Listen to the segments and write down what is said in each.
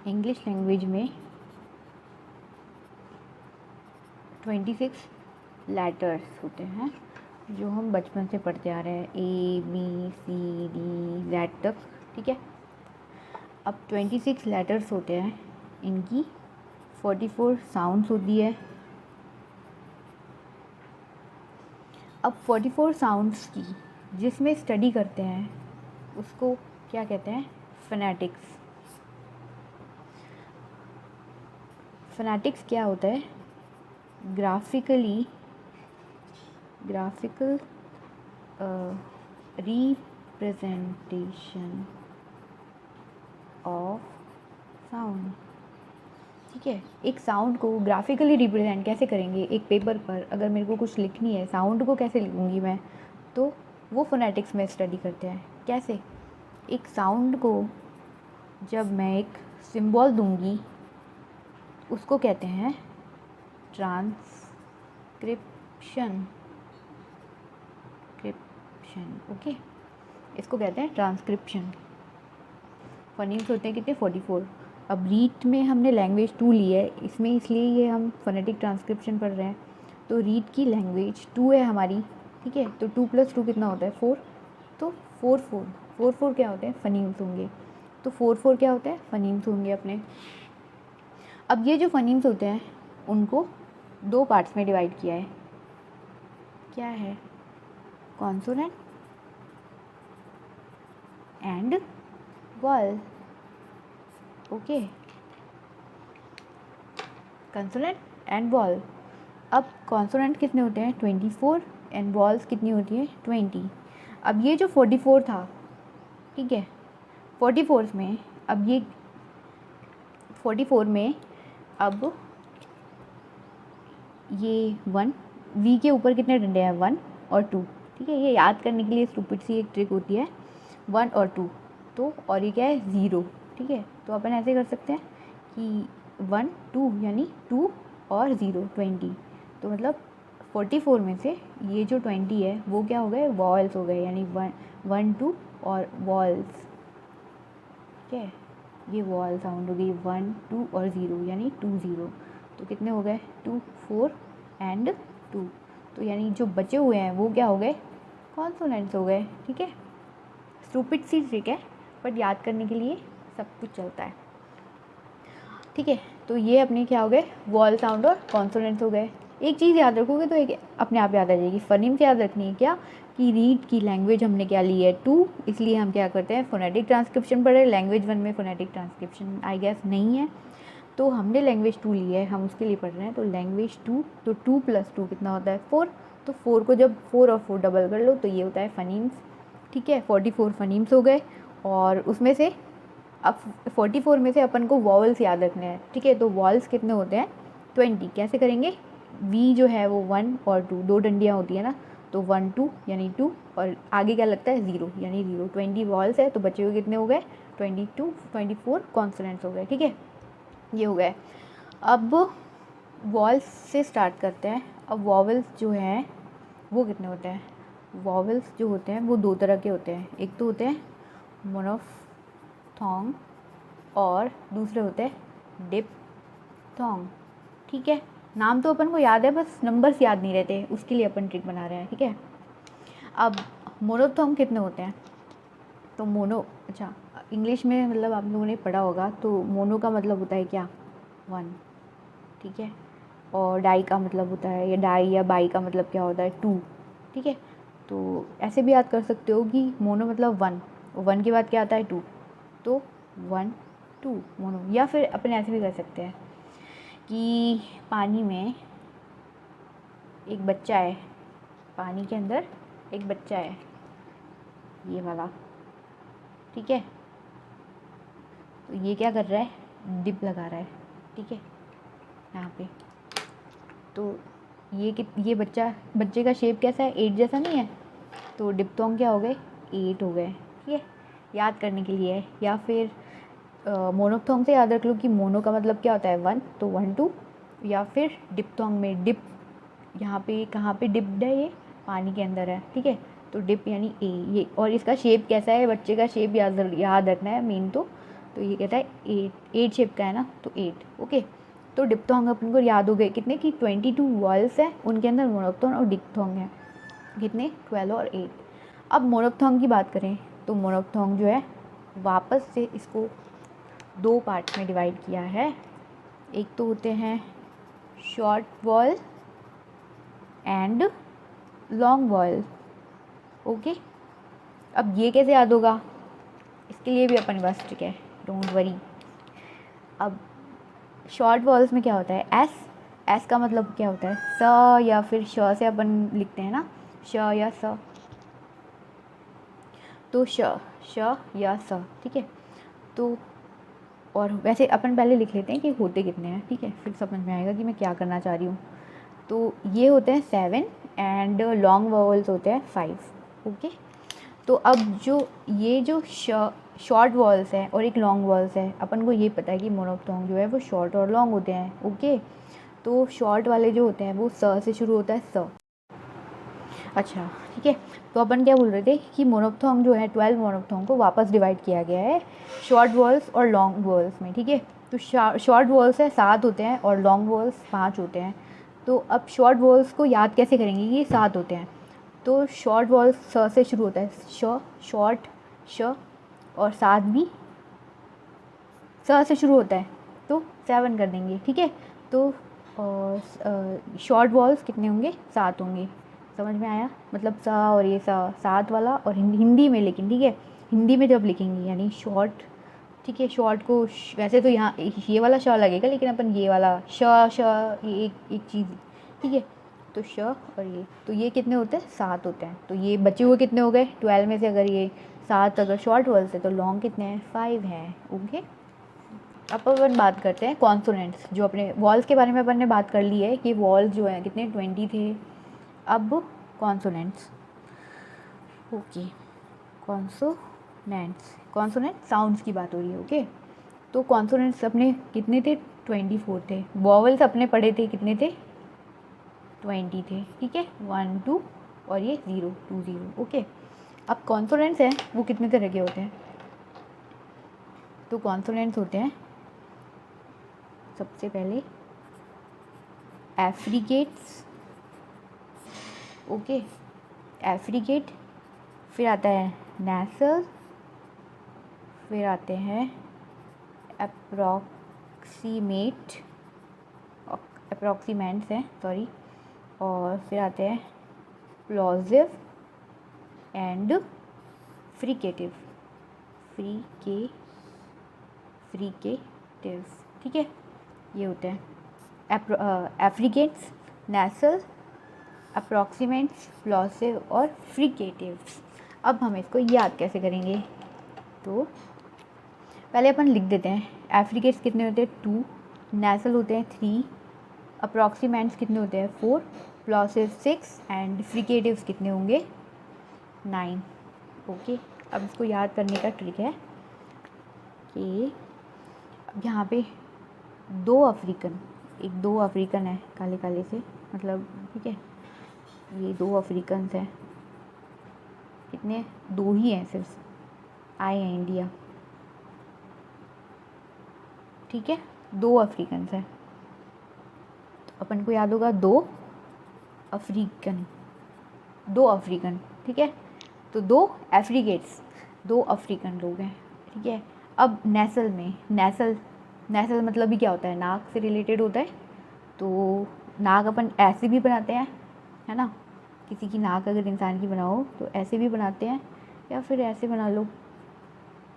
English language में 26 letters होते हैं जो हम बचपन से पढ़ते आ रहे हैं, ABCD Z तक, ठीक है। अब 26 लेटर्स होते हैं, इनकी 44 साउंड्स होती है। अब 44 साउंड्स की जिसमें स्टडी करते हैं उसको क्या कहते हैं? फोनेटिक्स। फोनेटिक्स क्या होता है? ग्राफिकल रिप्रेजेंटेशन ऑफ साउंड, ठीक है। एक साउंड को ग्राफिकली रिप्रेजेंट कैसे करेंगे? एक पेपर पर अगर मेरे को कुछ लिखनी है, साउंड को कैसे लिखूँगी मैं? तो वो फोनेटिक्स में स्टडी करते हैं। कैसे? एक साउंड को जब मैं एक सिंबल दूंगी उसको कहते हैं ट्रांसक्रिप्शन। ओके, इसको कहते हैं ट्रांसक्रिप्शन। फनीम्स होते हैं कितने? 44। अब रीड में हमने लैंग्वेज 2 ली है, इसमें इसलिए ये हम फोनेटिक ट्रांसक्रिप्शन पढ़ रहे हैं। तो रीड की लैंग्वेज 2 है हमारी, ठीक है। तो 2 + 2 कितना होता है? 4। तो 4 क्या होते हैं? फनीम्स होंगे। तो 4 क्या होते हैं? फनीम्स होंगे अपने। अब ये जो फनीम्स होते हैं उनको 2 पार्ट्स में डिवाइड किया है। क्या है? Consonant and wall. Okay, consonant and wall. अब कॉन्सोनेंट कितने होते हैं? 24 एंड वॉल्स कितनी होती हैं? 20। अब ये जो 44 था, ठीक है, 44 में अब ये 44 में अब ये 1, वी के ऊपर कितने डंडे हैं? 1 और 2, ठीक है। ये याद करने के लिए स्टूपिड सी एक ट्रिक होती है, 1 और 2। तो और ये क्या है? 0, ठीक है। तो अपन ऐसे कर सकते हैं कि 1 2 यानी 2 और 0 20। तो मतलब 44 में से ये जो 20 है वो क्या हो गए? वॉल्स हो गए, यानी 1 2 और वॉल्स, ठीक है। ये वॉल साउंड हो गई 1 2 और 0 यानी 2 0। तो कितने हो गए? 2 4 एंड 2। तो यानी जो बचे हुए हैं वो क्या हो गए? कॉन्सोनेंट्स हो गए, ठीक है। स्टूपिड सी ट्रिक है बट याद करने के लिए सब कुछ चलता है, ठीक है। तो ये अपने क्या हो गए? वॉल साउंड और कॉन्सोनेंट्स हो गए। एक चीज़ याद रखोगे तो एक अपने आप याद आ जाएगी। फनीम्स याद रखनी है क्या? कि रीड की लैंग्वेज हमने क्या ली है? 2, इसलिए हम क्या करते हैं? फोनेटिक ट्रांसक्रिप्शन पढ़ रहे हैं। लैंग्वेज 1 में फोनेटिक ट्रांसक्रिप्शन आई गेस नहीं है, तो हमने लैंग्वेज 2 ली है, हम उसके लिए पढ़ रहे हैं। तो लैंग्वेज 2, तो 2 + 2 कितना होता है? 4। तो 4 को जब 4 और 4 डबल कर लो तो ये होता है फनीम्स, ठीक है। 44 फनीम्स हो गए। और उसमें से अब 44 में से अपन को वॉवल्स याद रखने हैं, ठीक है। तो वॉल्स कितने होते हैं? 20। कैसे करेंगे? वी जो है वो 1 और 2, 2 डंडियाँ होती है ना, तो 1 2 यानी 2 और आगे क्या लगता है? 0 यानी 0। 20 वॉल्स है तो बचे हुए कितने हो गए? 22 24 कॉन्सोनेंट्स हो गए, ठीक है। ये हो गए। अब वॉल्स से स्टार्ट करते हैं। अब वॉवल्स जो हैं वो कितने होते हैं? वॉवल्स जो होते हैं वो 2 तरह के होते हैं। एक तो होते हैं मोनोफ्थोंग और दूसरे होते हैं डिप्थोंग, ठीक है। नाम तो अपन को याद है, बस नंबर्स याद नहीं रहते, उसके लिए अपन ट्रिक बना रहे हैं, ठीक है। अब मोनोफ्थोंग कितने होते हैं? तो मोनो, अच्छा, इंग्लिश में मतलब आप लोगों ने पढ़ा होगा, तो मोनो का मतलब होता है क्या? 1, ठीक है। और डाई का मतलब होता है, या डाई या बाई का मतलब क्या होता है? 2, ठीक है। तो ऐसे भी याद कर सकते हो कि मोनो मतलब 1, 1 के बाद क्या आता है? 2, तो 1 2 मोनो। या फिर अपन ऐसे भी कर सकते हैं कि पानी में एक बच्चा है, पानी के अंदर एक बच्चा है, ये वाला, ठीक है। तो ये क्या कर रहा है? डिप लगा रहा है, ठीक है, यहाँ पे। तो ये बच्चे का शेप कैसा है? 8 जैसा नहीं है, तो डिप्थोंग क्या हो गए? 8 हो गए, ठीक है। याद करने के लिए। या फिर मोनोफ्थोंग से याद रख लो कि मोनो का मतलब क्या होता है? 1, तो 1 2। या फिर डिप्थोंग में डिप, यहाँ पे कहाँ पे डिप्ड है? ये पानी के अंदर है, ठीक है। तो डिप यानी ए, ये। और इसका शेप कैसा है? बच्चे का शेप याद रखना है मेन तो तो ये कहता है 8 शेप का है ना, तो 8। ओके, तो डिप्थोंग अपन को याद हो गए कितने की 22 वॉल्स है, उनके अंदर मोनोप्थोन और डिप्थोंग है कितने 12 और 8। अब मोनोप्थोंग की बात करें तो मोनोप्थोंग जो है वापस से इसको 2 पार्ट में डिवाइड किया है। एक तो होते हैं short wall and long wall. Okay, अब ये कैसे याद होगा, इसके लिए भी अपन बस ट्रिक है, डोंट वरी। अब शॉर्ट वॉल्स में क्या होता है, एस का मतलब क्या होता है, स या फिर श से अपन लिखते हैं ना, श या स, तो श या स, ठीक है। तो और वैसे अपन पहले लिख लेते हैं कि होते कितने हैं, ठीक है, फिर समझ में आएगा कि मैं क्या करना चाह रही हूँ। तो ये होते हैं 7 एंड लॉन्ग वॉवल्स होते हैं 5। ओके, तो अब ये जो शॉर्ट वॉल्स हैं और एक लॉन्ग वॉल्स है, अपन को ये पता है कि मोनोप्थोंग जो है वो शॉर्ट और लॉन्ग होते हैं। ओके, तो शॉर्ट वाले जो होते हैं वो स से शुरू होता है, स। अच्छा, ठीक है, तो अपन क्या बोल रहे थे कि मोनोप्थोंग जो है 12 मोनोप्थोंग को वापस डिवाइड किया गया है शॉर्ट वॉल्स और लॉन्ग वॉल्स में, ठीक है। तो शॉर्ट वॉल्स है 7 होते हैं और लॉन्ग वॉल्स 5 होते हैं। तो अब शॉर्ट वॉल्स को याद कैसे करेंगे, ये 7 होते हैं, तो शॉर्ट वॉल्स स से शुरू होता है, शॉर्ट श, और 7 भी स से शुरू होता है, तो 7 कर देंगे, ठीक है। तो शॉर्ट वॉल्स कितने होंगे, 7 होंगे। समझ में आया, मतलब सा और ये 7 वाला, और हिंदी में, लेकिन ठीक है, हिंदी में जब लिखेंगे यानी शॉर्ट, ठीक है, शॉर्ट को वैसे तो यहाँ ये वाला श लगेगा, लेकिन अपन ये वाला श ये एक चीज़, ठीक है। तो श और ये, तो ये कितने होते हैं, 7 होते हैं। तो ये बचे हुए कितने हो गए 12 में से, अगर ये 7 अगर शॉर्ट वॉल्स है तो लॉन्ग कितने हैं, 5 हैं। ओके, अब अपन बात करते हैं कॉन्सोनेंट्स। जो अपने वॉल्स के बारे में अपन ने बात कर ली है कि वॉल्स जो है कितने 20 थे। अब कॉन्सोनेंट्स, ओके, कॉन्सोनेंट साउंड्स की बात हो रही है। ओके, तो कॉन्सोनेंट्स अपने कितने थे, 24 थे। वॉवल्स अपने पढ़े थे कितने थे, 20 थे, ठीक है, 1 2 और ये 0 2 0। ओके, अब कॉन्सोनेंट्स हैं वो कितने तरह के होते हैं, तो कॉन्सोनेंट्स होते हैं सबसे पहले एफ्रिकेट्स। ओके, एफ्रिकेट, फिर आता है नेसल, फिर आते हैं अप्रॉक्सीमेंट्स हैं, सॉरी, और फिर आते हैं प्लॉजिव एंड फ्रिकेटिव, फ्रिकेटिव्स, ठीक है, ये होते हैं एफ्रिकेट्स, नेसल, अप्रॉक्सीमेंट्स, प्लॉसिव और फ्रिकेटिव्स। अब हम इसको याद कैसे करेंगे, तो पहले अपन लिख देते हैं। एफ्रिकेट्स कितने होते हैं, 2, नेसल होते हैं 3, अप्रॉक्सीमेंट्स कितने होते हैं, 4, प्लॉसिव 6 एंड फ्रिकेटिव्स कितने होंगे, 9। ओके, अब इसको याद करने का ट्रिक है कि अब यहाँ पे 2 अफ्रीकन है काले काले से, मतलब ठीक है, ये 2 अफ्रीकन हैं, कितने, 2 ही हैं सिर्फ, आए हैं इंडिया, ठीक है, 2 अफ्रीकन हैं। तो अपन को याद होगा 2 अफ्रीकन, ठीक है, तो 2 एफ्रिकेट्स, 2 अफ्रीकन लोग हैं, ठीक है। अब नेसल में, नेसल मतलब भी क्या होता है, नाक से रिलेटेड होता है। तो नाक अपन ऐसे भी बनाते हैं, है ना, किसी की नाक अगर इंसान की बनाओ तो ऐसे भी बनाते हैं, या फिर ऐसे बना लो,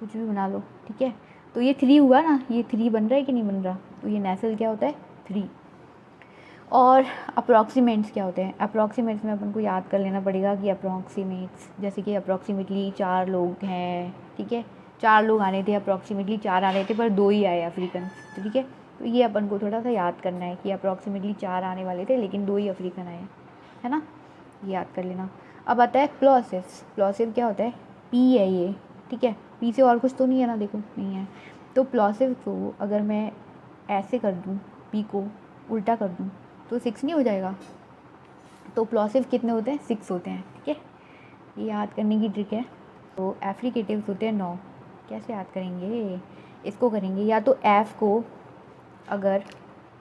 कुछ भी बना लो, ठीक है। तो ये 3 हुआ ना, ये 3 बन रहा है कि नहीं बन रहा, तो ये नेसल क्या होता है, 3। और अप्रॉक्सीमेट्स क्या होते हैं, अप्रॉक्सीमेट्स में अपन को याद कर लेना पड़ेगा कि अप्रॉक्सीमेट्स, जैसे कि अप्रॉक्सीमेटली 4 लोग हैं, ठीक है, 4 लोग आने थे, अप्रॉक्सीमेटली 4 आने थे पर 2 ही आए अफ्रीकन, ठीक है। तो ये अपन को थोड़ा सा याद करना है कि अप्रॉक्सीमेटली 4 आने वाले थे लेकिन 2 ही अफ्रीकन आए, है ना, ये याद कर लेना। अब आता है प्लॉसिव क्या होता है, पी है ये, ठीक है, पी से और कुछ तो नहीं है ना, देखो नहीं है। तो प्लॉसिव को अगर मैं ऐसे कर दूँ, पी को उल्टा कर दूँ तो 6 नहीं हो जाएगा, तो प्लॉसिव कितने होते हैं, 6 होते हैं, ठीक है, ये याद करने की ट्रिक है। तो एफ्रिकेटिव्स होते हैं 9, कैसे याद करेंगे, इसको करेंगे, या तो एफ़ को अगर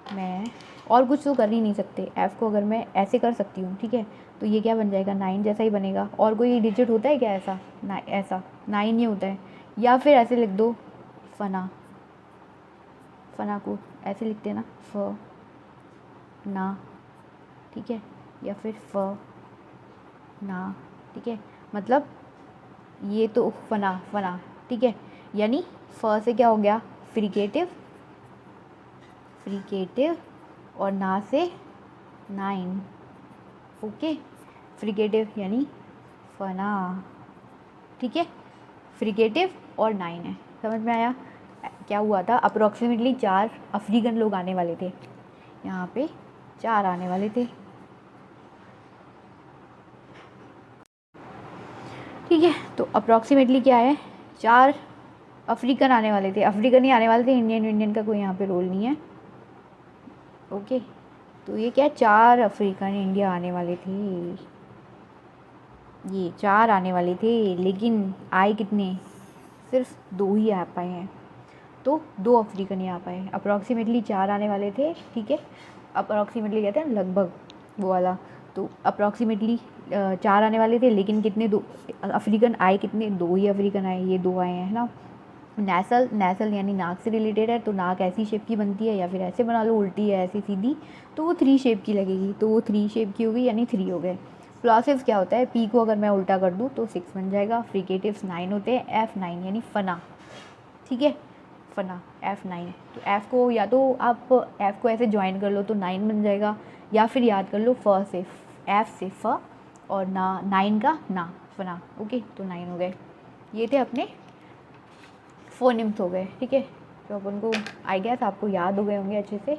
मैं और कुछ तो कर ही नहीं सकते, एफ़ को अगर मैं ऐसे कर सकती हूँ, ठीक है, तो ये क्या बन जाएगा, 9 जैसा ही बनेगा। और कोई डिजिट होता है क्या ऐसा, ना ऐसा 9 ही होता है। या फिर ऐसे लिख दो फना, फना को ऐसे लिखते हैं ना, फ ना, ठीक है, या फिर फ ना, ठीक है, मतलब ये तो फना फना, ठीक है, यानी फ से क्या हो गया, फ्रिकेटिव, फ्रिकेटिव, और ना से 9, ओके, फ्रिकेटिव यानी फना, ठीक है, फ्रिकेटिव और 9 है, समझ में आया। क्या हुआ था, अप्रोक्सीमेटली 4 अफ्रीकन लोग आने वाले थे, यहाँ पे 4 आने वाले थे, ठीक है। तो अप्रॉक्सीमेटली क्या है, 4 अफ्रीकन आने वाले थे, अफ्रीकन ही आने वाले थे, इंडियन का कोई यहाँ पे रोल नहीं है, ओके। तो ये क्या, 4 अफ्रीकन इंडिया आने वाले थे, ये 4 आने वाले थे, लेकिन आए कितने, सिर्फ 2 ही आ पाए हैं, तो 2 अफ्रीकन ही आ पाए। अप्रॉक्सीमेटली 4 आने वाले थे, ठीक है, अप्रॉक्सीमेटली कहते हैं लगभग वो वाला, तो अप्रॉक्सीमेटली 4 आने वाले थे, लेकिन कितने, 2 अफ्रीकन आए, कितने, 2 ही अफ्रीकन आए, ये 2 आए हैं, है ना। नैसल, नैसल यानी नाक से रिलेटेड है, तो नाक ऐसी शेप की बनती है, या फिर ऐसे बना लो उल्टी है ऐसी सीधी, तो वो 3 शेप की लगेगी, तो वो 3 शेप की होगी, यानी 3 हो गए। प्लॉसिव क्या होता है, पी को अगर मैं उल्टा कर दूँ तो 6 बन जाएगा, फ्रिकेटिव्स 9 होते हैं, F9 यानी फना, ठीक है, फना F9। तो F को या तो आप F को ऐसे ज्वाइन कर लो तो 9 बन जाएगा, या फिर याद कर लो फ से, F से फ, और ना 9 का ना, फना, ओके, तो 9 हो गए। ये थे अपने फोनिम्स हो गए, ठीक है, तो अपन को आई गेस आपको याद हो गए होंगे अच्छे से।